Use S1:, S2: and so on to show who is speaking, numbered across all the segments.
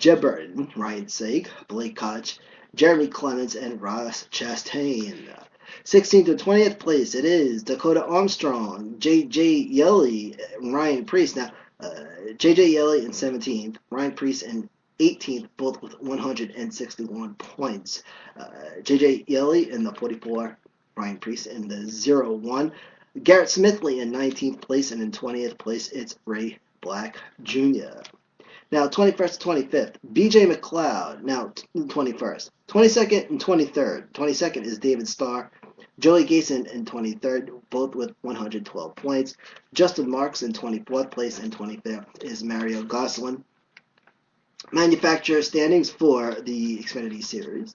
S1: Jeb Burton, Ryan Sieg, Blake Koch, Jeremy Clements, and Ross Chastain. 16th to 20th place, it is Dakota Armstrong, J.J. Yeley, Ryan Priest. Now, J.J. Yeley in 17th, Ryan Priest in 18th, both with 161 points. J.J. Yeley in the 44, Ryan Priest in the 0-1. Garrett Smithley in 19th place, and in 20th place, it's Ray Black Jr. Now, 21st to 25th, BJ McLeod, now 21st. 22nd and 23rd. 22nd is David Starr. Joey Gason in 23rd, both with 112 points. Justin Marks in 24th place, and 25th is Mario Gosselin. Manufacturer standings for the Xfinity Series.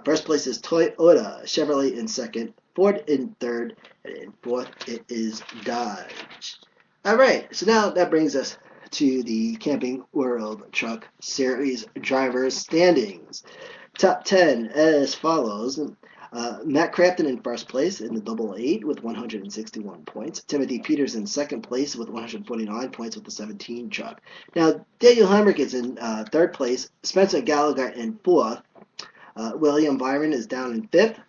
S1: First place is Toyota, Chevrolet in second, Ford in third, and in fourth it is Dodge. All right, so now that brings us to the Camping World Truck Series drivers standings. Top 10 as follows. Matt Crafton in first place in the double eight with 161 points. Timothy Peters in second place with 149 points with the 17 truck. Now, Daniel Hemrick is in third place. Spencer Gallagher in fourth. William Byron is down in fifth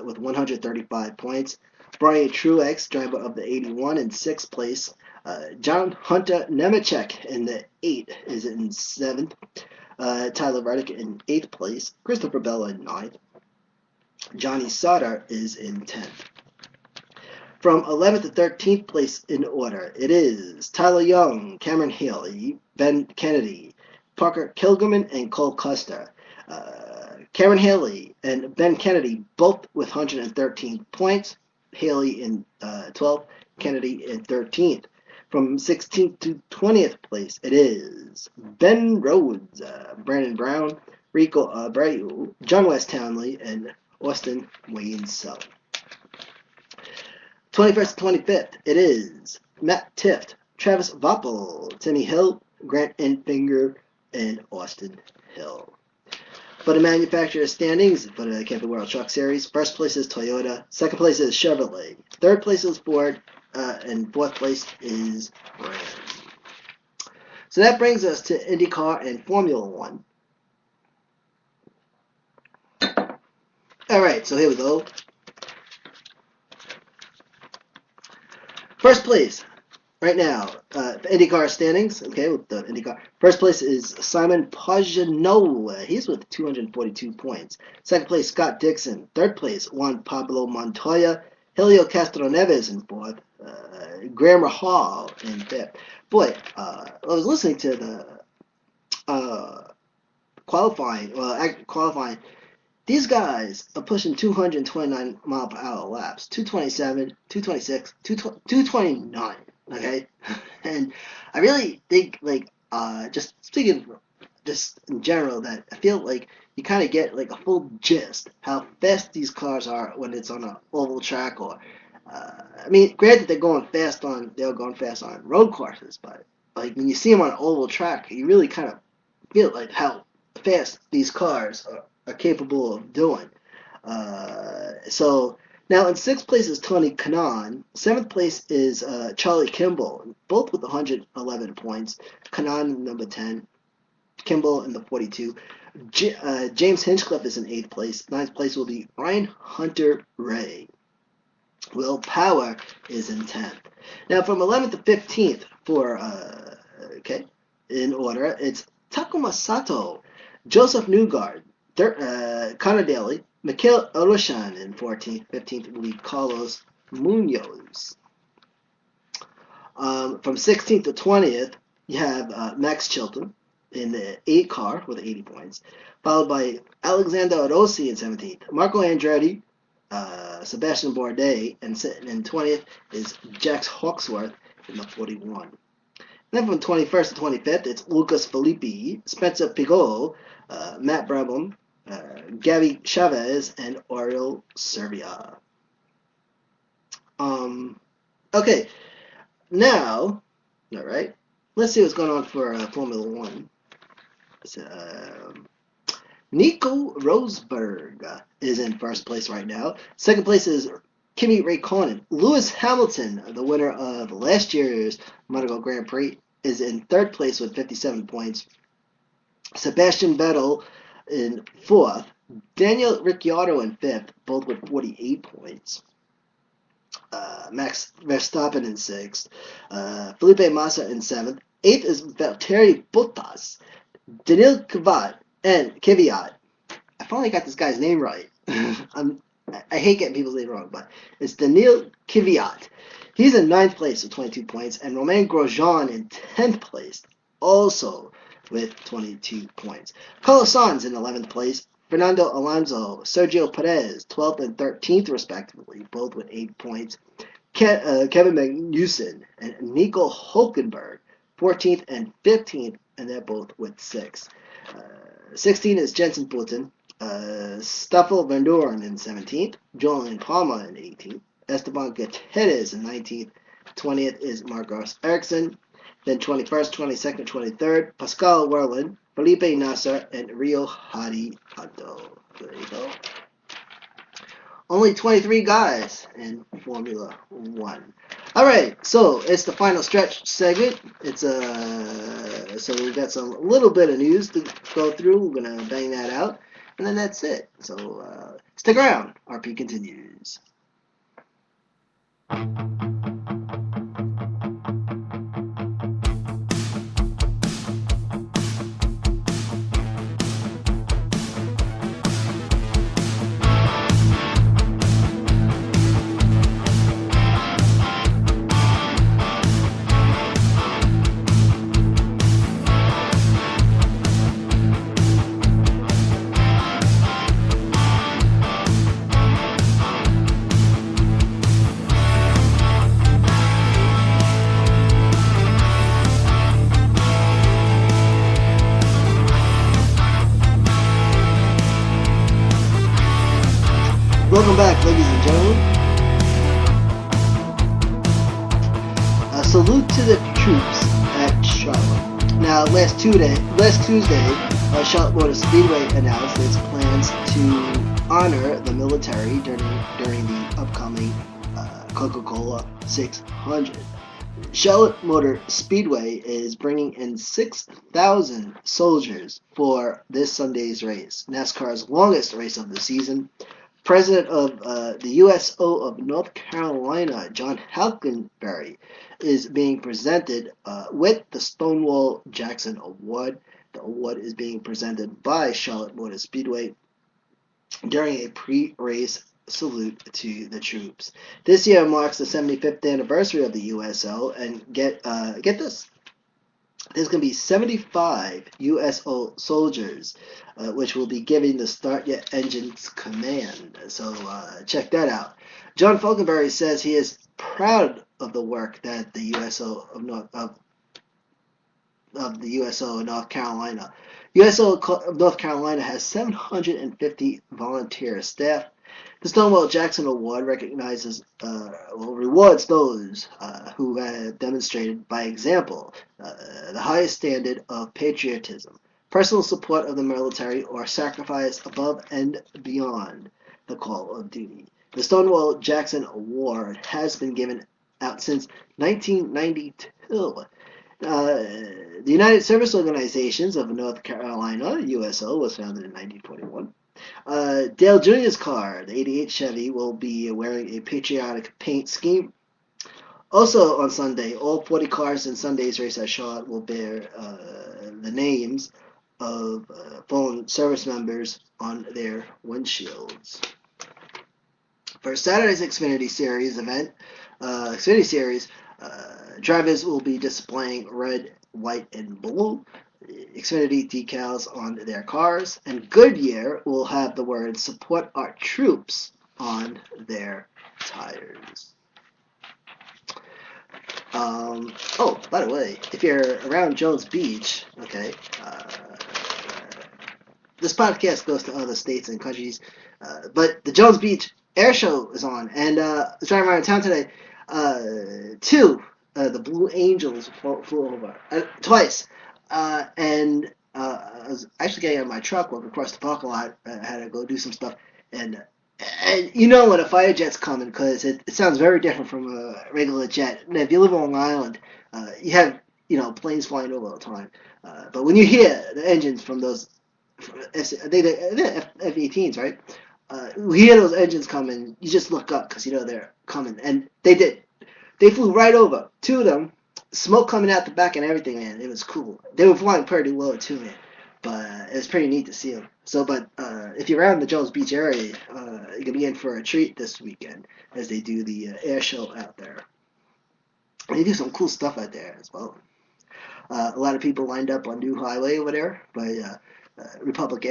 S1: with 135 points. Brian Truex, driver of the 81, in sixth place. John Hunter Nemechek in the 8 is in 7th. Tyler Reddick in 8th place. Christopher Bella in 9th. Johnny Sauter is in 10th. From 11th to 13th place in order, it is Tyler Young, Cameron Haley, Ben Kennedy, Parker Kilgerman, and Cole Custer. Cameron Haley and Ben Kennedy both with 113 points. Haley in 12th, Kennedy in 13th. From 16th to 20th place, it is Ben Rhodes, Brandon Brown, Rico Abreu, John West Townley, and Austin Wayne Self. 21st to 25th, it is Matt Tift, Travis Voppel, Timmy Hill, Grant Enfinger, and Austin Hill. For the manufacturer standings for the Camping World Truck Series, first place is Toyota, second place is Chevrolet, third place is Ford, and fourth place is Ram. So that brings us to IndyCar and Formula One. All right, so here we go. First place right now, the IndyCar standings. Okay, with the IndyCar. First place is Simon Pagenaud. He's with 242 points. Second place, Scott Dixon. Third place, Juan Pablo Montoya. Helio Castroneves in fourth. Graham Rahal in fifth. Boy, I was listening to the qualifying. Qualifying. These guys are pushing 229 mile per hour laps. 227, 226, 229. Okay, and I really think, like, just speaking just in general, that I feel like you kind of get like a full gist how fast these cars are when it's on an oval track, or I mean, granted they're going fast on road courses, but like when you see them on an oval track, you really kind of feel like how fast these cars are capable of doing. So now in sixth place is Tony Kanaan. Seventh place is Charlie Kimball, both with 111 points. Kanaan number 10, Kimball in the 42. James Hinchcliffe is in 8th place. 9th place will be Ryan Hunter Ray. Will Power is in 10th. Now from 11th to 15th for, in order, it's Takuma Sato, Joseph Newgard, Connor Daly, Mikhail Oroshan in 14th. 15th will be Carlos Munoz. From 16th to 20th, you have Max Chilton in the 8 car with 80 points, followed by Alexander Rossi in 17th, Marco Andretti, Sebastian Bourdais, and sitting in 20th is Jax Hawksworth in the 41. And then from 21st to 25th, it's Lucas Filippi, Spencer Pigot, Matt Brabham, Gabby Chavez, and Oriol Servia. Okay, now, all right, let's see what's going on for Formula One. Nico Rosberg is in first place right now. Second place is Kimi Räikkönen. Lewis Hamilton, the winner of last year's Monaco Grand Prix, is in third place with 57 points. Sebastian Vettel in fourth. Daniel Ricciardo in fifth, both with 48 points. Max Verstappen in sixth. Felipe Massa in seventh. Eighth is Valtteri Bottas. Daniil Kvyat. I finally got this guy's name right. I hate getting people's name wrong, but it's Daniil Kvyat. He's in ninth place with 22 points, and Romain Grosjean in 10th place, also with 22 points. Carlos Sainz in 11th place. Fernando Alonso, Sergio Perez, 12th and 13th respectively, both with 8 points. Kevin Magnussen and Nico Hulkenberg, 14th and 15th, and they're both with 6. 16 is Jensen Button, Stoffel Van Dorn in 17th, Julian Palma in 18th, Esteban Gutierrez in 19th, 20th is Marcos Ericsson, then 21st, 22nd, 23rd, Pascal Wehrlein, Felipe Nasser, and Rio Harihito. There you go. Only 23 guys in Formula One. All right, so it's the final stretch segment. So we've got a little bit of news to go through. We're gonna bang that out, and then that's it. So stick around. RP continues. Welcome back, ladies and gentlemen. A salute to the troops at Charlotte. Now, last Tuesday, Charlotte Motor Speedway announced its plans to honor the military during the upcoming Coca-Cola 600. Charlotte Motor Speedway is bringing in 6,000 soldiers for this Sunday's race, NASCAR's longest race of the season. President of the USO of North Carolina, John Halkenberry, is being presented with the Stonewall Jackson Award. The award is being presented by Charlotte Motor Speedway during a pre-race salute to the troops. This year marks the 75th anniversary of the USO, and get this. There's going to be 75 USO soldiers, which will be giving the Start Your Engines command. So check that out. John Falkenberry says he is proud of the work that the USO of the USO in North Carolina. USO of North Carolina has 750 volunteer staff. The Stonewall Jackson Award rewards those who have demonstrated by example the highest standard of patriotism, personal support of the military, or sacrifice above and beyond the call of duty. The Stonewall Jackson Award has been given out since 1992. The United Service Organizations of North Carolina, USO, was founded in 1921. Dale Jr.'s car, the 88 Chevy, will be wearing a patriotic paint scheme. Also on Sunday, all 40 cars in Sunday's race at Charlotte will bear the names of fallen service members on their windshields. For Saturday's Xfinity Series event, drivers will be displaying red, white, and blue Xfinity decals on their cars, and Goodyear will have the words "Support Our Troops" on their tires. By the way, if you're around Jones Beach, okay, this podcast goes to other states and countries, but the Jones Beach Air Show is on, and I was driving around town today. The Blue Angels flew over twice. And I was actually getting out of my truck, walking across the parking lot. I had to go do some stuff. And you know when a fighter jet's coming, because it sounds very different from a regular jet. And if you live on Long Island, you have planes flying over all the time. But when you hear the engines from those, they're F-18s, right? You hear those engines coming, you just look up because they're coming, and they did. They flew right over. Two of them, smoke coming out the back and everything, man. It was cool. They were flying pretty low too, man. But it was pretty neat to see them. So, but if you're around the Jones Beach area, you're gonna be in for a treat this weekend as they do the air show out there. And they do some cool stuff out there as well. A lot of people lined up on New Highway over there by Republic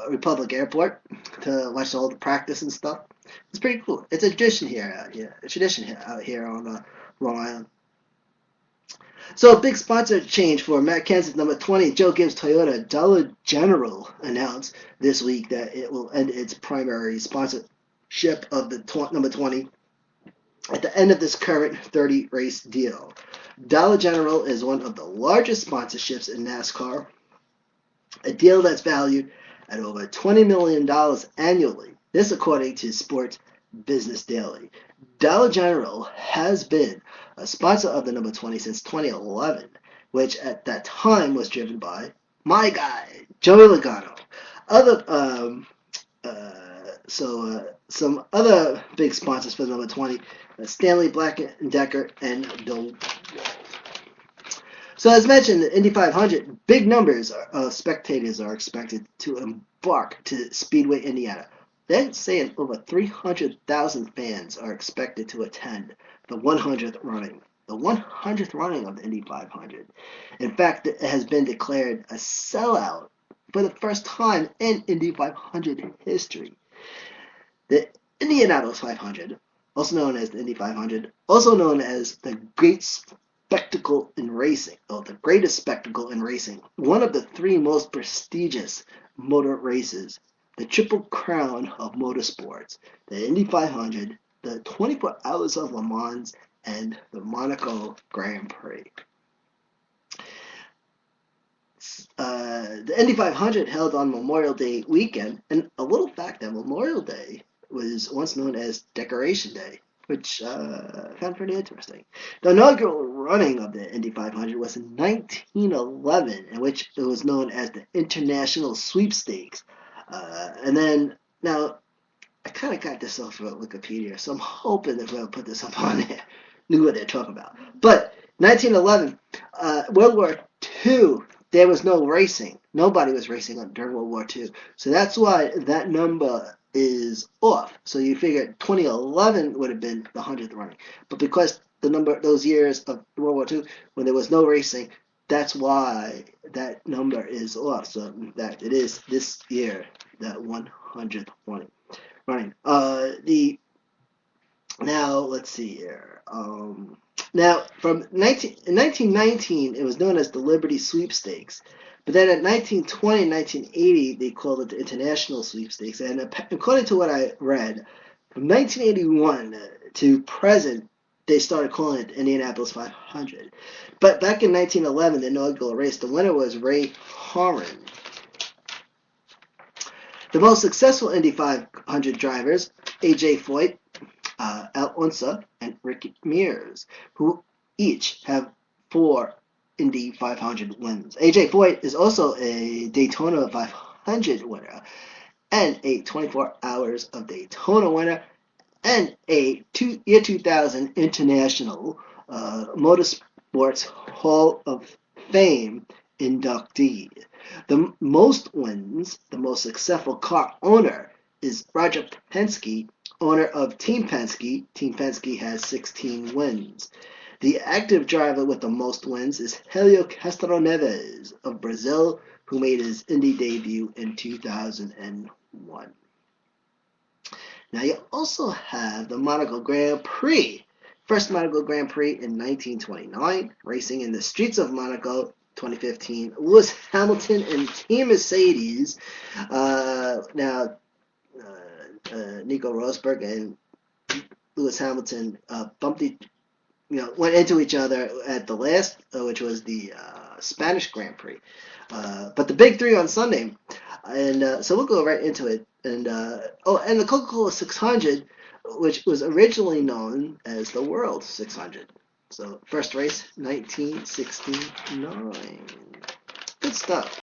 S1: Republic Airport to watch all the practice and stuff. It's pretty cool. It's a tradition here out here. A tradition here, out here on Long Island. So a big sponsor change for Matt Kenseth number 20, Joe Gibbs Toyota. Dollar General announced this week that it will end its primary sponsorship of the number 20 at the end of this current 30-race deal. Dollar General is one of the largest sponsorships in NASCAR, a deal that's valued at over $20 million annually. This according to Sports Business Daily. Dollar General has been a sponsor of the number 20 since 2011, which at that time was driven by my guy, Joey Logano. Some other big sponsors for the number 20, Stanley Black & Decker and Bill. So as mentioned, the Indy 500, big numbers of spectators are expected to embark to Speedway, Indiana. They're saying over 300,000 fans are expected to attend the 100th running. The 100th running of the Indy 500. In fact, it has been declared a sellout for the first time in Indy 500 history. The Indianapolis 500, also known as the Indy 500, also known as the Great Spectacle in Racing, the greatest spectacle in racing, one of the three most prestigious motor races, the Triple Crown of Motorsports, the Indy 500, the 24 Hours of Le Mans, and the Monaco Grand Prix. The Indy 500 held on Memorial Day weekend, and a little fact that Memorial Day was once known as Decoration Day, which I found pretty interesting. The inaugural running of the Indy 500 was in 1911, in which it was known as the International Sweepstakes. And then, now, I kind of got this off of Wikipedia, so I'm hoping that whoever put this up on there knew what they're talking about. But 1911, World War II, there was no racing. Nobody was racing during World War II. So that's why that number is off. So you figure 2011 would have been the 100th running. But because those years of World War II, when there was no racing, that's why that number is off. So that it is this year, that 100th running. Now let's see here. Now in 1919, it was known as the Liberty Sweepstakes. But then at 1920 and 1980, they called it the International Sweepstakes. And according to what I read, from 1981 to present, they started calling it the Indianapolis 500. But back in 1911, the inaugural race, the winner was Ray Harmon. The most successful Indy 500 drivers, A.J. Foyt, Al Unser, and Ricky Mears, who each have 4 Indy 500 wins. A.J. Foyt is also a Daytona 500 winner, and a 24 Hours of Daytona winner, and a year 2000 International Motorsports Hall of Fame inductee. The most wins, the most successful car owner is Roger Penske, owner of Team Penske. Team Penske has 16 wins. The active driver with the most wins is Helio Castroneves of Brazil, who made his Indy debut in 2001. Now you also have the Monaco Grand Prix. First Monaco Grand Prix in 1929, racing in the streets of Monaco. 2015, Lewis Hamilton and Team Mercedes. Nico Rosberg and Lewis Hamilton went into each other at the last, which was the Spanish Grand Prix. But the big three on Sunday, and so we'll go right into it. And and the Coca-Cola 600, which was originally known as the World 600. So first race, 1969. Good stuff.